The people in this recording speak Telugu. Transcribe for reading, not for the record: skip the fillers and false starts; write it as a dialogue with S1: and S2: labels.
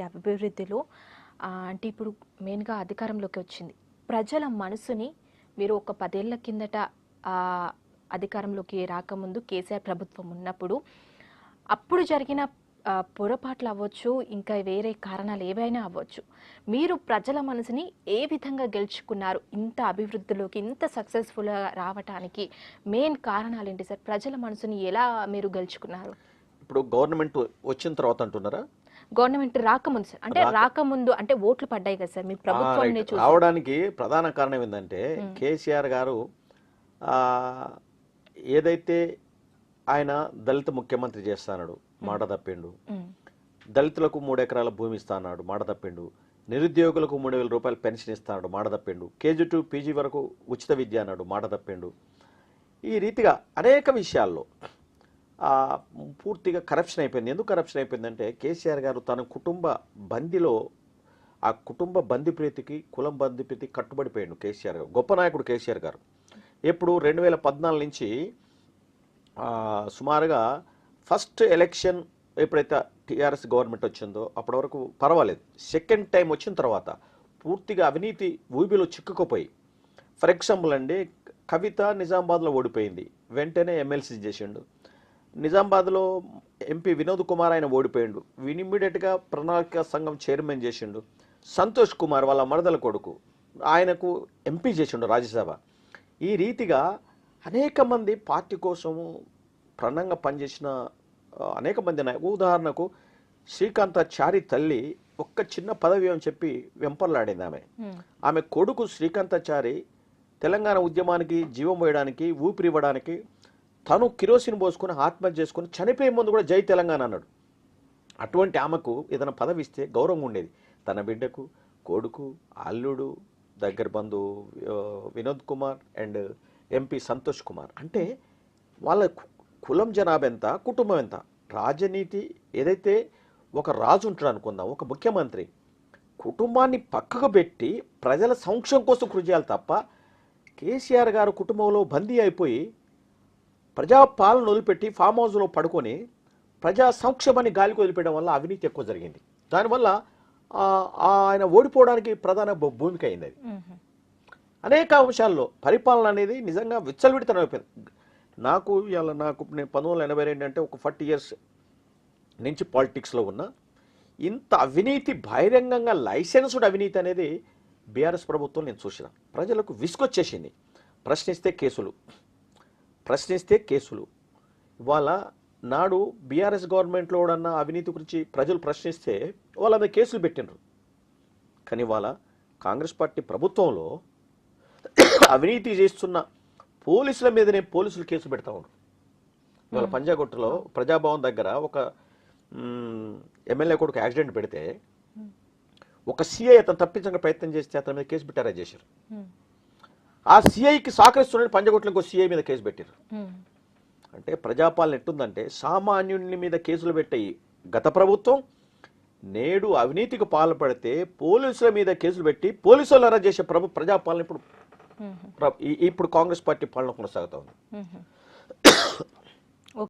S1: అభివృద్ధిలో అంటే ఇప్పుడు మెయిన్‌గా అధికారంలోకి వచ్చింది. ప్రజల మనసుని మీరు ఒక 10 ఏళ్ల కిందట అధికారంలోకి రాకముందు కేసీఆర్ ప్రభుత్వం ఉన్నప్పుడు అప్పుడు జరిగిన పొరపాట్లు అవ్వచ్చు, ఇంకా వేరే కారణాలు ఏవైనా అవ్వచ్చు. మీరు ప్రజల మనసుని ఏ విధంగా గెలుచుకున్నారు? ఇంత అభివృద్ధిలోకి ఇంత సక్సెస్‌ఫుల్‌గా రావటానికి మెయిన్ కారణాలేంటి సార్? ప్రజల మనసుని ఎలా మీరు గెలుచుకున్నారు?
S2: ఇప్పుడు గవర్నమెంట్ వచ్చిన తర్వాత అంటున్నారా?
S1: గవర్నమెంట్ రాకముందు సార్. అంటే రాకముందు అంటే ఓట్లు పడ్డాయి కదా సార్. మీ ప్రభుత్వాన్ని చూసి
S2: రావడానికి ప్రధాన కారణం ఏంటంటే కేసీఆర్ గారు ఏదైతే ఆయన దళిత ముఖ్యమంత్రి చేస్తాడు మాట తప్పిండు, దళితులకు 3 ఎకరాల భూమి ఇస్తాడు మాట తప్పిండు, నిరుద్యోగులకు 3,000 రూపాయలు పెన్షన్ ఇస్తాడు మాట తప్పిండు, కేజీ టు పీజీ వరకు ఉచిత విద్య అన్నాడు మాట తప్పిండు. ఈ రీతిగా అనేక విషయాల్లో పూర్తిగా కరప్షన్ అయిపోయింది. ఎందుకు కరప్షన్ అయిపోయిందంటే కేసీఆర్ గారు తన కుటుంబ బందిలో ఆ కుటుంబ బందిప్రీతికి కులం బందిప్రీతికి కట్టుబడిపోయాడు కేసీఆర్ గారు. గొప్ప నాయకుడు కేసీఆర్ గారు. ఎప్పుడు 2014 నుంచి సుమారుగా ఫస్ట్ ఎలక్షన్ ఎప్పుడైతే టీఆర్ఎస్ గవర్నమెంట్ వచ్చిందో అప్పటి వరకు పర్వాలేదు. సెకండ్ టైం వచ్చిన తర్వాత పూర్తిగా అవినీతి ఊబిలో చిక్కుకుపోయి, ఫర్ ఎగ్జాంపుల్ అండి, కవిత నిజామాబాద్లో ఓడిపోయింది, వెంటనే ఎమ్మెల్సీ చేసిండు. నిజామాబాద్లో ఎంపీ వినోద్ కుమార్ ఆయన ఓడిపోయిండు, ఇమ్మీడియట్గా ప్రణాళిక సంఘం చైర్మన్ చేసిండు. సంతోష్ కుమార్ వాళ్ళ మరదల కొడుకు, ఆయనకు ఎంపీ చేసిండు రాజ్యసభ. ఈ రీతిగా అనేక మంది పార్టీ కోసము ప్రణంగా పనిచేసిన అనేక మంది ఉదాహరణకు శ్రీకాంతాచారి తల్లి ఒక్క చిన్న పదవి అని చెప్పి వెంపర్లాడింది. ఆమె కొడుకు శ్రీకాంతాచారి తెలంగాణ ఉద్యమానికి జీవం పోయడానికి ఊపిరివ్వడానికి తను కిరోసిన్ పోసుకుని ఆత్మహత్య చేసుకుని చనిపోయే ముందు కూడా జై తెలంగాణ అన్నాడు. అటువంటి ఆమెకు ఏదైనా పదవి ఇస్తే గౌరవం ఉండేది. తన బిడ్డకు, కొడుకు, అల్లుడు, దగ్గర బంధు వినోద్ కుమార్ అండ్ ఎంపీ సంతోష్ కుమార్, అంటే వాళ్ళ కులం జనాభా ఎంత, కుటుంబం ఎంత. రాజనీతి ఏదైతే ఒక రాజు ఉంటాడు అనుకుందాం, ఒక ముఖ్యమంత్రి కుటుంబాన్ని పక్కకు పెట్టి ప్రజల సంక్షేమం కోసం కృషి చేయాలి తప్ప కేసీఆర్ గారు కుటుంబంలో బందీ అయిపోయి ప్రజాపాలన వదిలిపెట్టి ఫామ్ హౌస్లో పడుకొని ప్రజా సంక్షేమాన్ని గాలికి వదిలిపెట్టడం వల్ల అవినీతి ఎక్కువ జరిగింది. దానివల్ల ఆయన ఓడిపోవడానికి ప్రధాన భూమిక అయింది. అది అనేక అంశాల్లో పరిపాలన అనేది నిజంగా విచ్చలవిడితనం అయిపోయింది. నాకు నేను 1982 అంటే ఒక 40 ఇయర్స్ నుంచి పాలిటిక్స్లో ఉన్నా. ఇంత అవినీతి బహిరంగంగా లైసెన్స్డ్ అవినీతి అనేది బీఆర్ఎస్ ప్రభుత్వం నేను చూసిన. ప్రజలకు విసుగొచ్చేసింది. ప్రశ్నిస్తే కేసులు. ఇవాళ నాడు బీఆర్ఎస్ గవర్నమెంట్లో ఉన్న అవినీతి గురించి ప్రజలు ప్రశ్నిస్తే వాళ్ళ మీద కేసులు పెట్టినరు. కానీ ఇవాళ కాంగ్రెస్ పార్టీ ప్రభుత్వంలో అవినీతి చేస్తున్న పోలీసుల మీదనే పోలీసులు కేసులు పెడతా ఉన్నారు. ఇవాళ పంజాగుట్టలో ప్రజాభవన్ దగ్గర ఒక ఎమ్మెల్యే కొడుకు యాక్సిడెంట్ పెడితే ఒక సిఐ అతను తప్పించడానికి ప్రయత్నం చేస్తే అతని మీద కేసు పెట్టి అరెస్ట్ చేశారు. ఆ సిఐకి సహకరిస్తున్న పంజగుట్టలో సిఐ మీద కేసు పెట్టారు. అంటే ప్రజాపాలన ఎట్టుందంటే సామాన్యుని మీద కేసులు పెట్టాయి గత ప్రభుత్వం. నేడు అవినీతికి పాల్పడితే పోలీసుల మీద కేసులు పెట్టి పోలీసులు అరెస్ట్ చేసే ప్రజాపాలన ఇప్పుడు కాంగ్రెస్ పార్టీ పాలన కొనసాగుతా ఉంది.